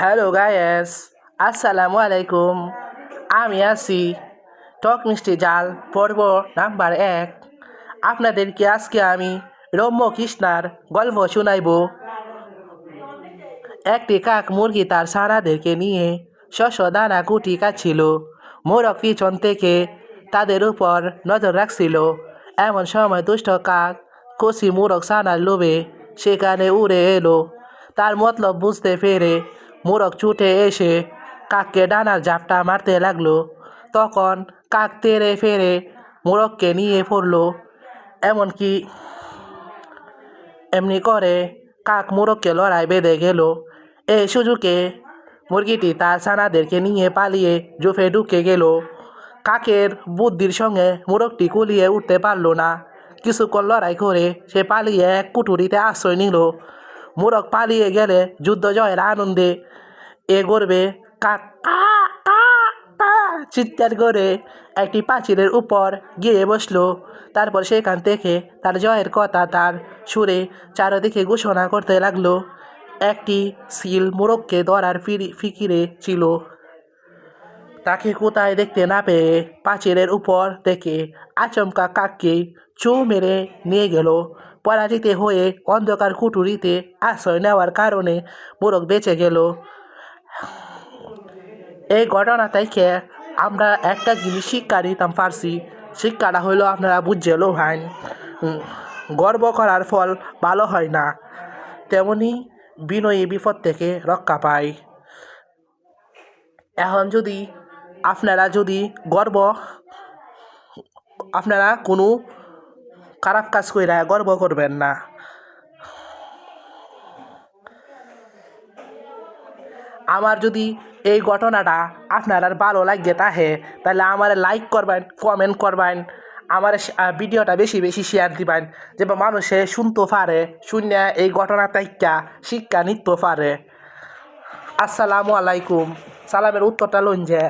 Hello guys, আসসালামু আলাইকুম। আমি আছি টক মিষ্টি জাল পর্ব নাম্বার 1। আপনাদেরকে আজকে আমি রম্য কৃষ্ণার গল্প শোনাইব। একটি কাক মুরগি তার ছানাদেরকে নিয়ে শস্য দানা কুটি খাচ্ছিল। মোরগ পিছন থেকে তাদের উপর নজর রাখছিল। এমন সময় দুষ্ট কাক কচি মোরগ ছানার লোভে সেখানে উড়ে এলো। তার মতলব বুঝতে পেরে মোরগ ছুটে এসে কাককে ডানার ঝাপটা মারতে লাগলো। তখন কাক তেড়ে ফেরে মোরগকে নিয়ে পড়লো। এমনকি এমনি করে কাক মোরগকে লড়াই বেঁধে গেল। এই সুযোগে মুরগিটি তার ছানাদেরকে নিয়ে পালিয়ে জোফে ঢুকে গেল। কাকের বুদ্ধির সঙ্গে মোরগটি কুলিয়ে উঠতে পারল না। কিছুক্ষণ লড়াই করে সে পালিয়ে এক কুঠুরিতে আশ্রয় নিল। মোরগ পালিয়ে গেলে যুদ্ধ জয়ের আনন্দে এ গর্বে কাক কা কা কা চিৎকার করে একটি পাঁচিলের উপর গিয়ে বসলো। তারপর সেখান থেকে তার জয়ের কথা তার সুরে চারদিকে ঘোষণা করতে লাগলো। একটি সিল মোরগকে ধরার ফিকিরে ছিল। তাকে কোথায় দেখতে না পেয়ে পাঁচিলের উপর থেকে আচমকা কাককে চু মেরে নিয়ে গেল। পরাজিত হয়ে অন্ধকার কুঠুরিতে আশ্রয় নেওয়ার কারণে মোরগ বেঁচে গেল। এই ঘটনা থেকে আমরা একটা জিনিস শিক্ষা নিতাম পারছি। শিক্ষাটা হইলো আপনারা বুঝছেলো ভাই, গর্ব করার ফল ভালো হয় না, তেমনি বিনয়ী বিপদ থেকে রক্ষা পায়। এখন যদি আপনারা কোনো খারাপ কাজ কইরা গর্ব করবেন না। আমার যদি এই ঘটনাটা আপনার ভালো লাগে তাহলে আমার লাইক করবেন, কমেন্ট করবেন, আমার ভিডিওটা বেশি বেশি শেয়ার দিবেন, যে মানুষে শুনতে পারে, শুনে এই ঘটনা থেকে শিক্ষা নিতে পারে। আসসালামু আলাইকুম। সালামের উত্তরটা লইন যে